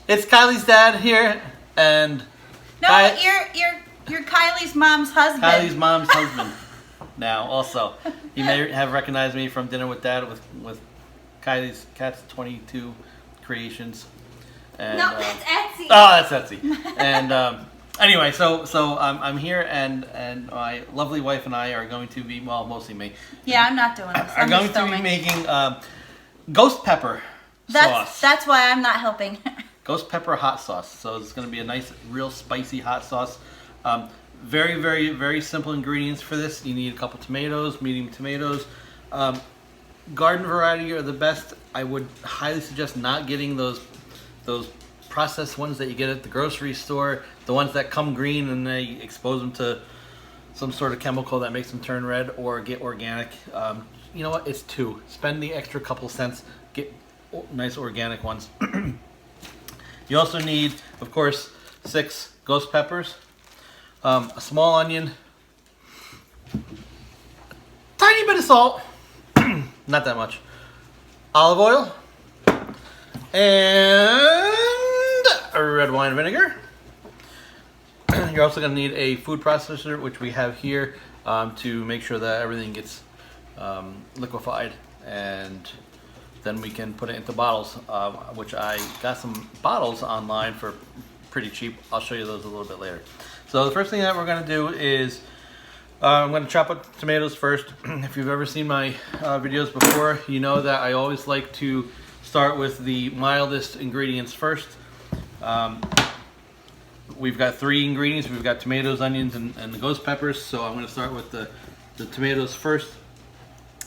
It's Kylie's dad here, and no, you're Kylie's mom's husband. Kylie's mom's husband. Now, also, you may have recognized me from Dinner with Dad with Kylie's Cat's 22 Creations. And, no, that's Etsy. Oh, that's Etsy. And anyway, so I'm here, and my lovely wife and I are going to be, well, mostly me. Yeah, I'm not doing this. Are going to be making ghost pepper sauce. That's why I'm not helping. Ghost pepper hot sauce. So it's going to be a nice, real spicy hot sauce. Very, very, very simple ingredients for this. You need a couple tomatoes, medium tomatoes. Garden variety are the best. I would highly suggest not getting those processed ones that you get at the grocery store. The ones that come green and they expose them to some sort of chemical that makes them turn red, or get organic. You know what? It's two. Spend the extra couple cents. Get nice organic ones. You also need, of course, 6 ghost peppers, a small onion, tiny bit of salt, not that much, olive oil, and a red wine vinegar. You're also going to need a food processor, which we have here, to make sure that everything gets liquefied, and then we can put it into bottles, which I got some bottles online for pretty cheap. I'll show you those a little bit later. So the first thing that we're going to do is I'm going to chop up tomatoes first. If you've ever seen my videos before, you know that I always like to start with the mildest ingredients first. We've got 3 ingredients. We've got tomatoes, onions, and the ghost peppers. So I'm going to start with the tomatoes first.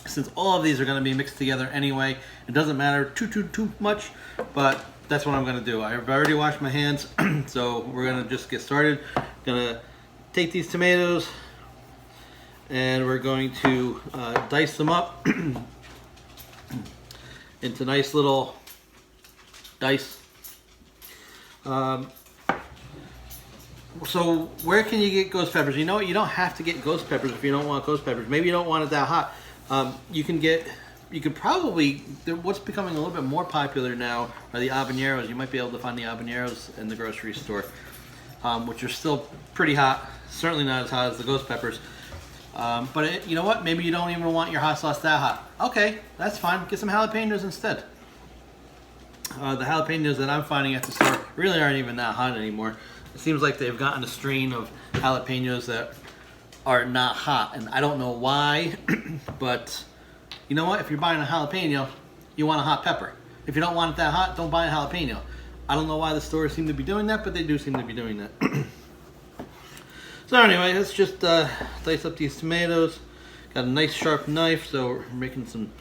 Since all of these are going to be mixed together anyway, it doesn't matter too much, but that's what I'm going to do. I've already washed my hands, so we're going to just get started. Going to take these tomatoes, and we're going to dice them up into nice little dice. So where can you get ghost peppers? You know what? You don't have to get ghost peppers if you don't want ghost peppers. Maybe you don't want it that hot. You could probably, what's becoming a little bit more popular now are the habaneros. You might be able to find the habaneros in the grocery store, which are still pretty hot. Certainly not as hot as the ghost peppers. But you know what? Maybe you don't even want your hot sauce that hot. Okay, that's fine. Get some jalapenos instead. The jalapenos that I'm finding at the store really aren't even that hot anymore. It seems like they've gotten a strain of jalapenos that are not hot, and I don't know why, but you know what? If you're buying a jalapeno, you want a hot pepper. If you don't want it that hot, don't buy a jalapeno. I don't know why the stores seem to be doing that, but they do seem to be doing that. So anyway, let's just dice up these tomatoes. Got a nice sharp knife, so we're making some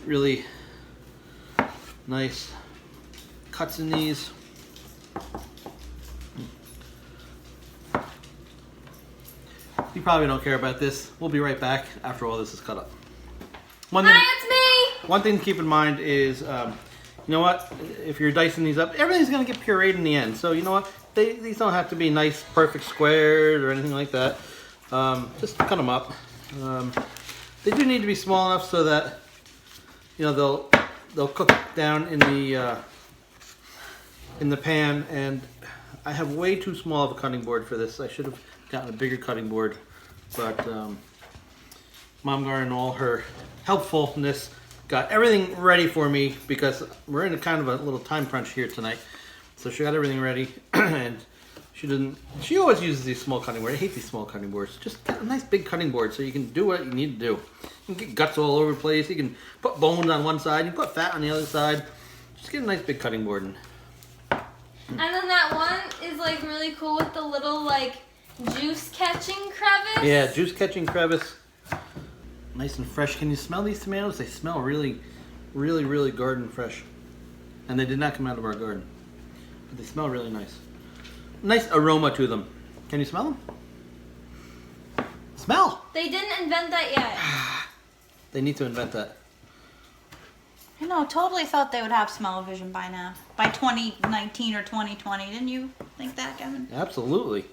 really nice cuts in these. You probably don't care about this. We'll be right back after all this is cut up. Hi, it's me! One thing to keep in mind is, you know what? If you're dicing these up, everything's going to get pureed in the end. So you know what? These don't have to be nice, perfect squares or anything like that. Just cut them up. They do need to be small enough so that, you know, they'll cook down in the pan. And I have way too small of a cutting board for this. I should have gotten a bigger cutting board, but Mom Garden, in all her helpfulness, got everything ready for me because we're in a kind of a little time crunch here tonight. So she got everything ready, and she always uses these small cutting boards. I hate these small cutting boards. Just get a nice big cutting board so you can do what you need to do. You can get guts all over the place. You can put bones on one side. You can put fat on the other side. Just get a nice big cutting board. And then that one is like really cool with the little like juice catching crevice. Yeah, juice catching crevice. Nice and fresh. Can you smell these tomatoes? They smell really, really, really garden fresh. And they did not come out of our garden. But they smell really nice. Nice aroma to them. Can you smell them? Smell! They didn't invent that yet. They need to invent that. I know, totally thought they would have smell-o-vision by now. By 2019 or 2020. Didn't you think that, Kevin? Absolutely.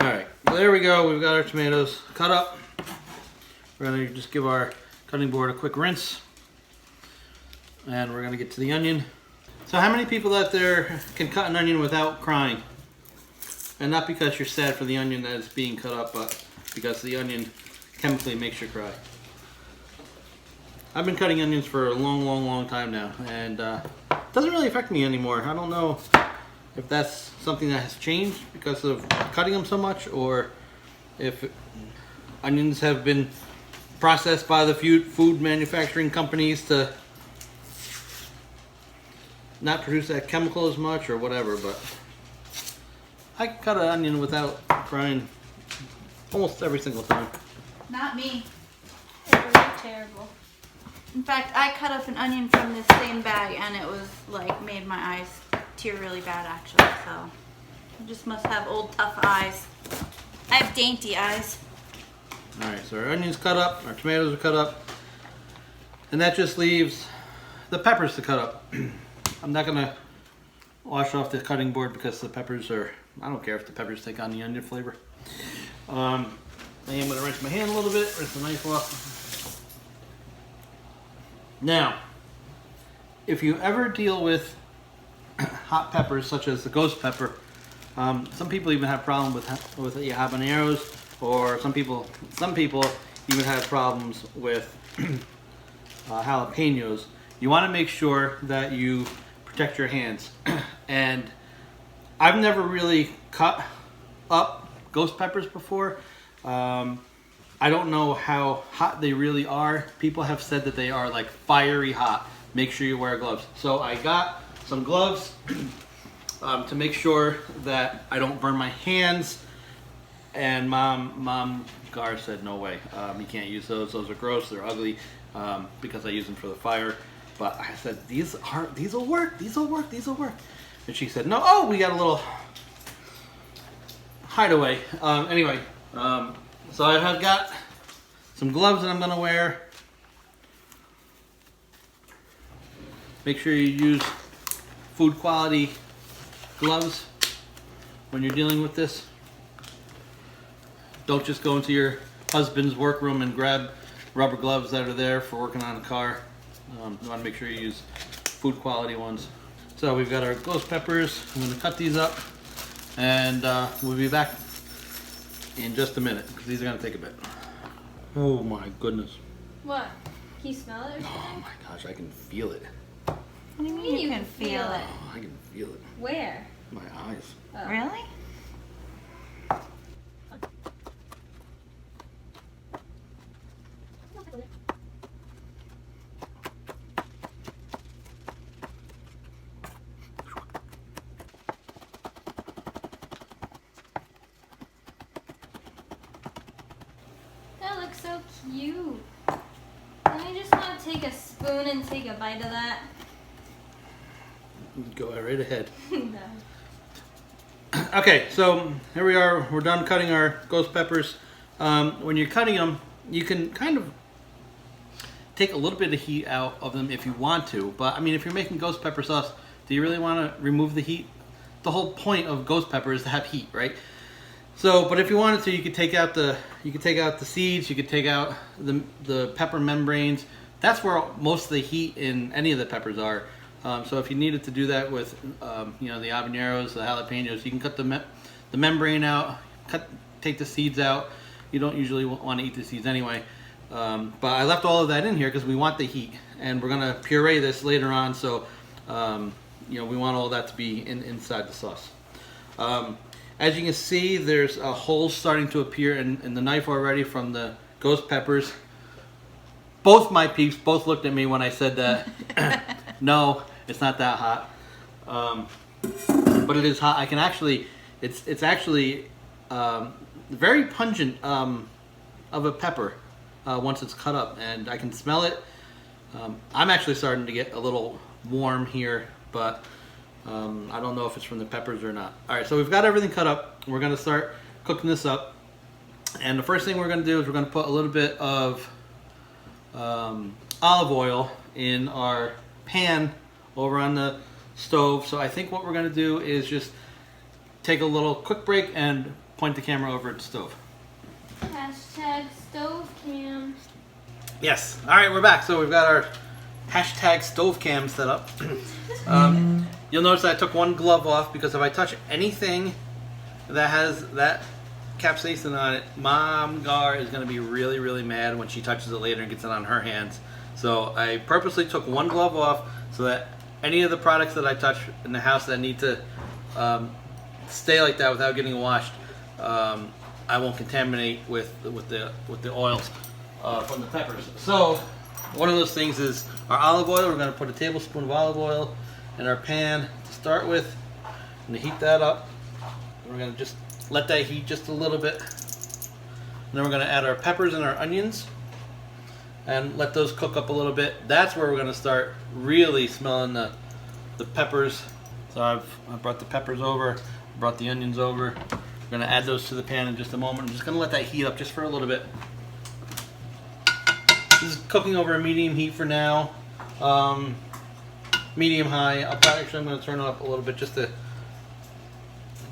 Alright, there we go. We've got our tomatoes cut up. We're going to just give our cutting board a quick rinse. And we're going to get to the onion. So how many people out there can cut an onion without crying? And not because you're sad for the onion that is being cut up, but because the onion chemically makes you cry. I've been cutting onions for a long time now, and it doesn't really affect me anymore. I don't know if that's something that has changed because of cutting them so much, or if onions have been processed by the food manufacturing companies to not produce that chemical as much, or whatever. But I can cut an onion without crying almost every single time. Not me. It was terrible. In fact, I cut up an onion from this same bag and it was like made my eyes tear really bad actually, so I just must have old tough eyes. I have dainty eyes. Alright, so our onions cut up, our tomatoes are cut up, and that just leaves the peppers to cut up. I'm not going to wash off the cutting board because the peppers are, I don't care if the peppers take on the onion flavor. I am going to rinse my hand a little bit, rinse the knife off. Now, if you ever deal with hot peppers such as the ghost pepper, some people even have problems with the habaneros, or some people even have problems with jalapenos. You want to make sure that you protect your hands. And I've never really cut up ghost peppers before. I don't know how hot they really are. People have said that they are like fiery hot. Make sure you wear gloves. So I got some gloves to make sure that I don't burn my hands. And Mom Gar said, no way, you can't use those. Those are gross. They're ugly because I use them for the fire. But I said, these will work. These will work. And she said, no. Oh, we got a little hideaway. Anyway. So I have got some gloves that I'm going to wear. Make sure you use food quality gloves when you're dealing with this. Don't just go into your husband's workroom and grab rubber gloves that are there for working on a car. You want to make sure you use food quality ones. So we've got our ghost peppers. I'm going to cut these up, and we'll be back in just a minute because these are going to take a bit. Oh my goodness. What? Can you smell it or something? Oh my gosh, I can feel it. What do you mean you can feel it? Oh, I can feel it. Where? My eyes. Oh. Really? That looks so cute. Don't you just want to take a spoon and take a bite of that? Go right ahead. No. Okay, so here we are. We're done cutting our ghost peppers. When you're cutting them, you can kind of take a little bit of heat out of them if you want to. But I mean, if you're making ghost pepper sauce, do you really want to remove the heat? The whole point of ghost pepper is to have heat, right? So, but if you wanted to, you could take out the seeds. You could take out the pepper membranes. That's where most of the heat in any of the peppers are. So if you needed to do that with, the habaneros, the jalapenos, you can cut the membrane out, take the seeds out. You don't usually want to eat the seeds anyway. But I left all of that in here because we want the heat, and we're gonna puree this later on. So, we want all that to be inside the sauce. As you can see, there's a hole starting to appear in the knife already from the ghost peppers. Both my peeps both looked at me when I said that. No, it's not that hot, but it is hot. I can actually, it's actually very pungent of a pepper once it's cut up, and I can smell it. I'm actually starting to get a little warm here, but I don't know if it's from the peppers or not. All right, so we've got everything cut up. We're gonna start cooking this up, and the first thing we're gonna do is we're gonna put a little bit of olive oil in our pan over on the stove. So I think what we're going to do is just take a little quick break and point the camera over at the stove. Hashtag stove cam. Yes. All right, we're back. So we've got our hashtag stove cam set up. You'll notice that I took one glove off because if I touch anything that has that capsaicin on it, Mom Gar is going to be really, really mad when she touches it later and gets it on her hands. So I purposely took one glove off so that any of the products that I touch in the house that need to stay like that without getting washed, I won't contaminate with the oils from the peppers. So one of those things is our olive oil. We're going to put a tablespoon of olive oil in our pan to start with. I'm going to heat that up. We're going to just let that heat just a little bit. And then we're going to add our peppers and our onions and let those cook up a little bit. That's where we're going to start really smelling the peppers. So I've brought the peppers over, brought the onions over. We're going to add those to the pan in just a moment. I'm just going to let that heat up just for a little bit. This is cooking over a medium heat for now. Medium high. Actually, I'm going to turn it up a little bit just to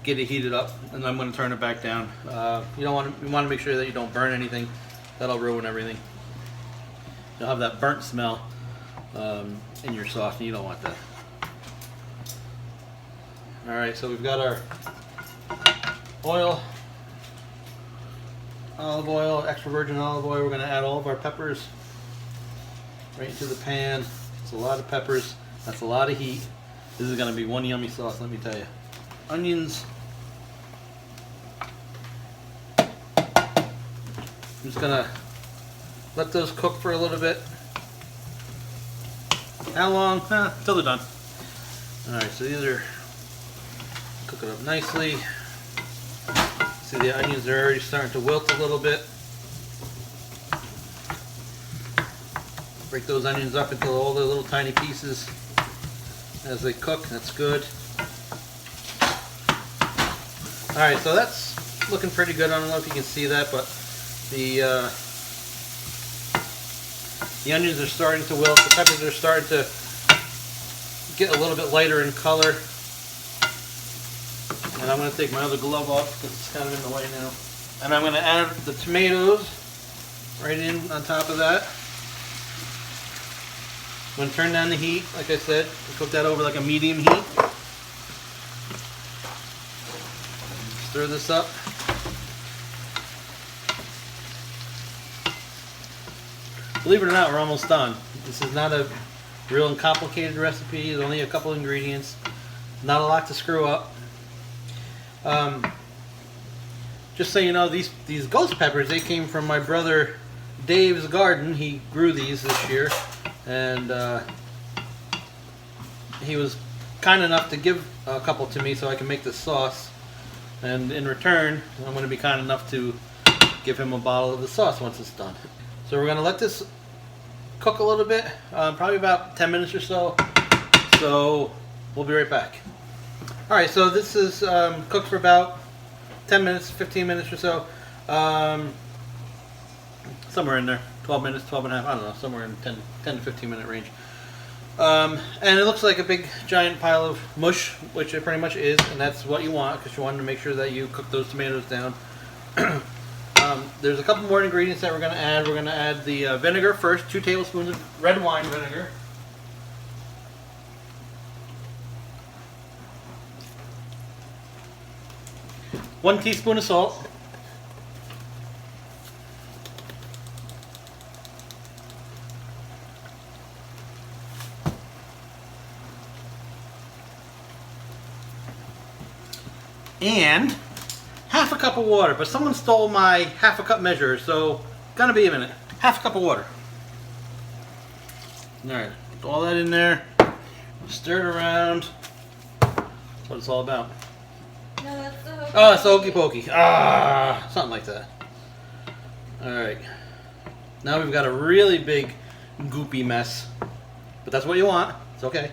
get it heated up, and then I'm going to turn it back down. You want to make sure that you don't burn anything. That'll ruin everything. You'll have that burnt smell in your sauce, and you don't want that. All right, so we've got our oil, olive oil, extra virgin olive oil. We're going to add all of our peppers right into the pan. It's a lot of peppers. That's a lot of heat. This is going to be one yummy sauce, let me tell you. Onions. I'm just going to let those cook for a little bit. How long? Until they're done. Alright, so these are cooking up nicely. See, the onions are already starting to wilt a little bit. Break those onions up into all the little tiny pieces as they cook. That's good. Alright, so that's looking pretty good. I don't know if you can see that, but the onions are starting to wilt. The peppers are starting to get a little bit lighter in color. And I'm going to take my other glove off because it's kind of in the way now. And I'm going to add the tomatoes right in on top of that. I'm going to turn down the heat, like I said, cook that over like a medium heat. Stir this up. Believe it or not, we're almost done. This is not a real complicated recipe. There's only a couple ingredients. Not a lot to screw up. Just so you know, these ghost peppers, they came from my brother Dave's garden. He grew these this year, and he was kind enough to give a couple to me so I can make this sauce. And in return, I'm going to be kind enough to give him a bottle of the sauce once it's done. So we're going to let this cook a little bit, probably about 10 minutes or so. So we'll be right back. Alright, so this is cooked for about 10 minutes, 15 minutes or so. Somewhere in there. 12 minutes, 12 and a half, I don't know, somewhere in 10 to 15 minute range. And it looks like a big giant pile of mush, which it pretty much is, and that's what you want because you want to make sure that you cook those tomatoes down. There's a couple more ingredients that we're going to add. We're going to add the vinegar first, 2 tablespoons of red wine vinegar. One teaspoon of salt. And half a cup of water, but someone stole my half a cup measure, so gonna be a minute. Half a cup of water. Alright, put all that in there, stir it around. That's what it's all about. No, that's the hokey. Oh, it's the hokey pokey. Ah, something like that. Alright. Now we've got a really big goopy mess. But that's what you want. It's okay.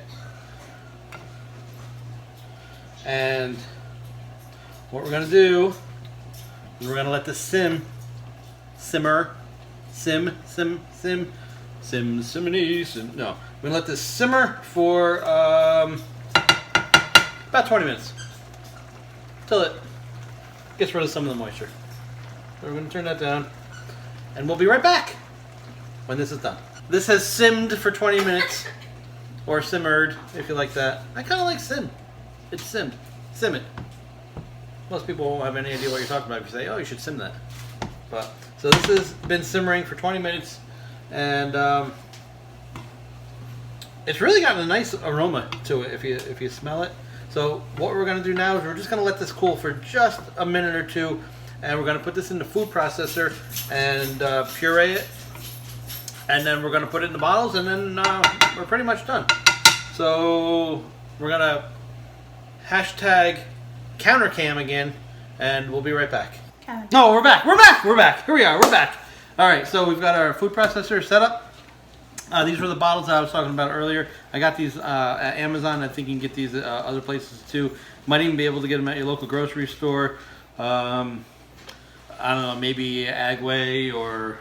And what we're going to do is we're going to let this simmer. No. We're going to let this simmer for about 20 minutes. Till it gets rid of some of the moisture. So we're going to turn that down. And we'll be right back when this is done. This has simmed for 20 minutes. or simmered if you like that. I kind of like sim. It's sim. Sim it. Most people won't have any idea what you're talking about if you say, oh, you should sim that. But so this has been simmering for 20 minutes, and it's really gotten a nice aroma to it if you smell it. So what we're going to do now is we're just going to let this cool for just a minute or two, and we're going to put this in the food processor and puree it, and then we're going to put it in the bottles, and then we're pretty much done. So we're going to hashtag countercam again, and we'll be right back. No, we're back. Here we are. We're back. All right, so we've got our food processor set up. These were the bottles that I was talking about earlier. I got these at Amazon. I think you can get these at other places too. Might even be able to get them at your local grocery store. I don't know, maybe Agway or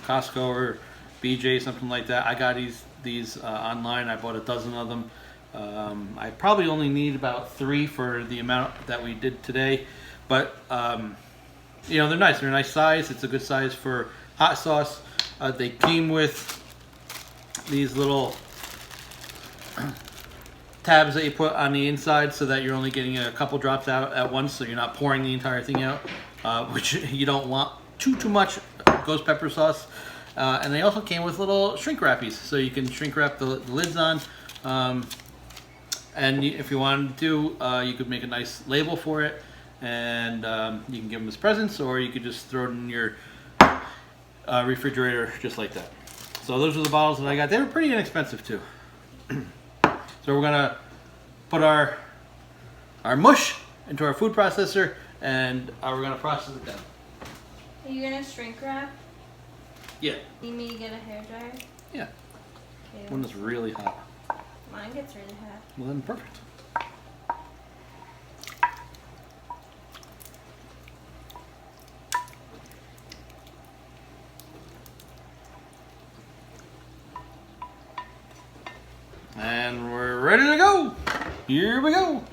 Costco or BJ, something like that. I got these online. I bought a dozen of them. I probably only need about 3 for the amount that we did today. But, you know, they're nice. They're a nice size. It's a good size for hot sauce. They came with these little tabs that you put on the inside so that you're only getting a couple drops out at once, so you're not pouring the entire thing out, which you don't want too much ghost pepper sauce. And they also came with little shrink wrappies, so you can shrink wrap the lids on. And if you wanted to, you could make a nice label for it, and you can give them as presents, or you could just throw it in your refrigerator just like that. So those are the bottles that I got. They were pretty inexpensive too. So we're gonna put our mush into our food processor, and we're gonna process it down. Are you gonna shrink wrap? Yeah. Need me to get a hairdryer? Yeah. Okay. One that's really hot. Mine gets really hot. Well then, perfect. And we're ready to go. Here we go.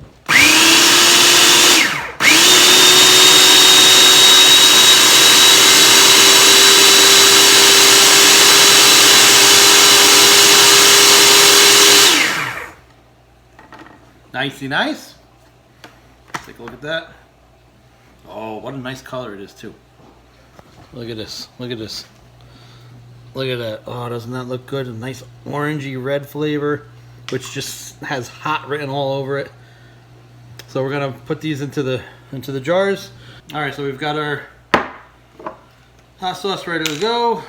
Nicey nice. Take a look at that. Oh, what a nice color it is too. Look at this. Look at this. Look at that. Oh, doesn't that look good? A nice orangey red flavor, which just has hot written all over it. So we're gonna put these into the jars. All right, so we've got our hot sauce ready to go.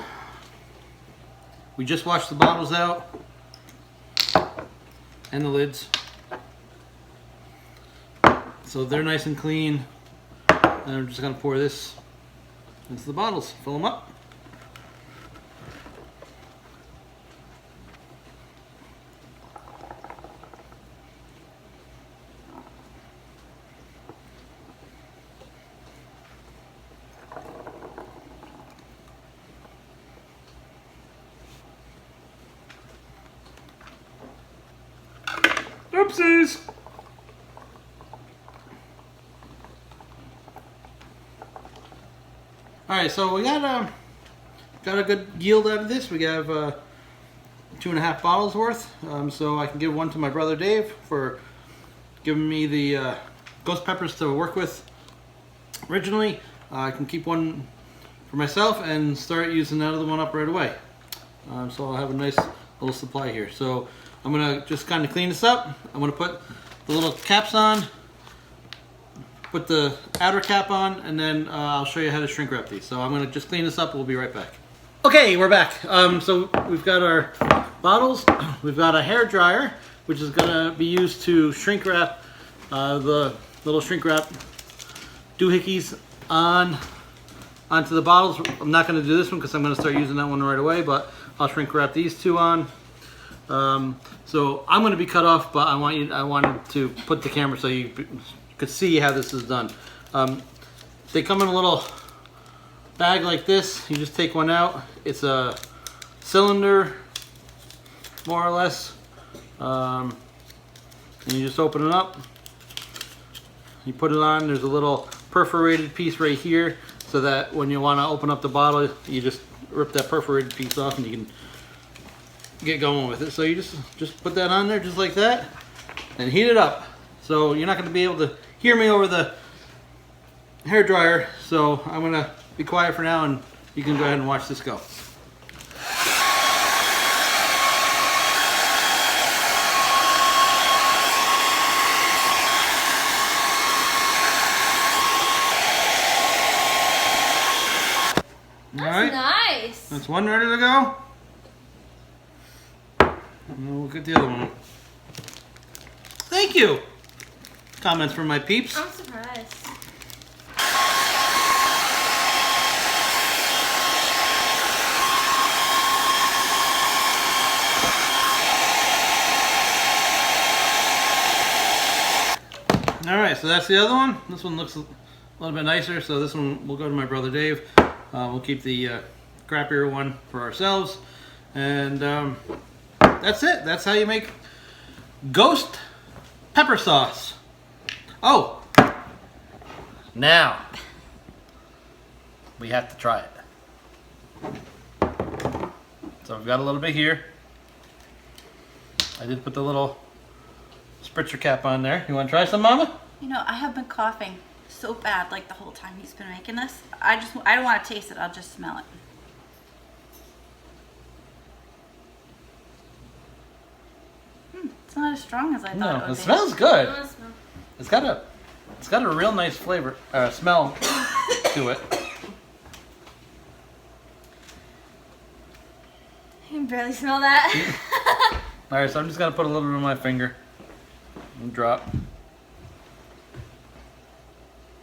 We just washed the bottles out and the lids. So they're nice and clean. And I'm just gonna pour this into the bottles, fill them up. Oopsies! All right, so we got a good yield out of this. We have 2.5 bottles worth. So I can give one to my brother Dave for giving me the ghost peppers to work with originally. I can keep one for myself and start using that other one up right away. So I'll have a nice little supply here. So I'm gonna just kind of clean this up. I'm gonna put the little caps on, put the outer cap on, and then I'll show you how to shrink wrap these. So I'm gonna just clean this up. We'll be right back. Okay, we're back. So we've got our bottles. We've got a hair dryer, which is gonna be used to shrink wrap the little shrink wrap doohickeys onto the bottles. I'm not gonna do this one because I'm gonna start using that one right away, but I'll shrink wrap these two on. So I'm going to be cut off, but I wanted to put the camera so you could see how this is done. They come in a little bag like this. You just take one out. It's a cylinder, more or less, and you just open it up. You put it on. There's a little perforated piece right here, so that when you want to open up the bottle, you just rip that perforated piece off, and you can get going with it. So you just put that on there just like that and heat it up. So you're not going to be able to hear me over the hair dryer. So I'm going to be quiet for now and you can go ahead and watch this go. That's nice. That's one ready to go. And we'll get the other one. Thank you. Comments from my peeps. I'm surprised. All right, so that's the other one. This one looks a little bit nicer, so this one will go to my brother Dave. We'll keep the crappier one for ourselves. And that's it. That's how you make ghost pepper sauce. Oh, now we have to try it. So we've got a little bit here. I did put the little spritzer cap on there. You want to try some, Mama? You know, I have been coughing so bad like the whole time he's been making this. I don't want to taste it. I'll just smell it. It's not as strong as I thought it No, would it be. smells good. I wanna smell. It's got a real nice flavor, smell to it. I can barely smell that. All right, so I'm just gonna put a little bit on my finger and drop.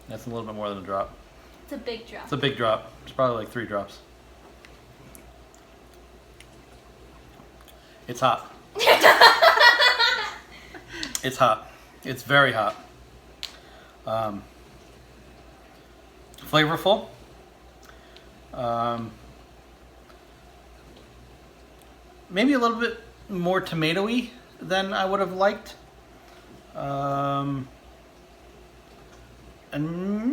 That's a little bit more than a drop. It's a big drop. It's a big drop. It's probably like 3 drops. It's hot. It's hot. It's very hot. Flavorful. Maybe a little bit more tomatoey than I would have liked. And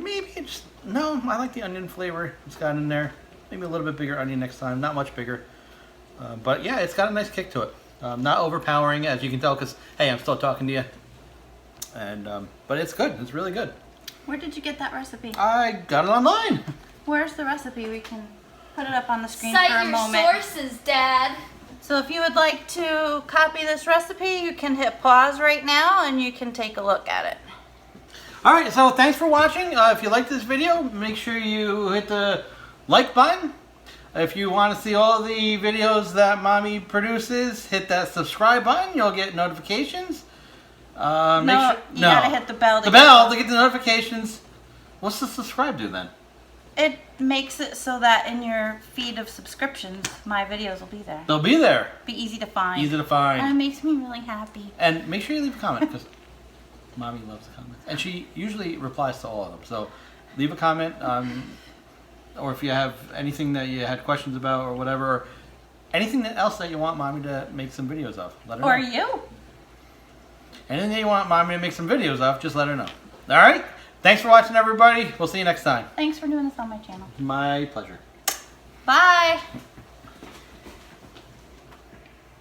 maybe it's, no, I like the onion flavor it's got in there. Maybe a little bit bigger onion next time, not much bigger. But yeah, it's got a nice kick to it. Not overpowering, as you can tell, because, hey, I'm still talking to you. And but it's good. It's really good. Where did you get that recipe? I got it online. Where's the recipe? We can put it up on the screen Cite for a your moment. sources, Dad. So if you would like to copy this recipe, you can hit pause right now and you can take a look at it. Alright, so thanks for watching. If you like this video, make sure you hit the like button. If you want to see all the videos that Mommy produces, hit that subscribe button. You'll get notifications. You gotta hit the bell. The bell to get the notifications. What's the subscribe do then? It makes it so that in your feed of subscriptions, my videos will be there. They'll be there. Be easy to find. Easy to find. And it makes me really happy. And make sure you leave a comment, because Mommy loves comments. And she usually replies to all of them. So leave a comment, or if you have anything that you had questions about or whatever, or anything else that you want Mommy to make some videos of, let her know. Or you. Anything that you want Mommy to make some videos of, just let her know. Alright? Thanks for watching, everybody. We'll see you next time. Thanks for doing this on my channel. My pleasure. Bye.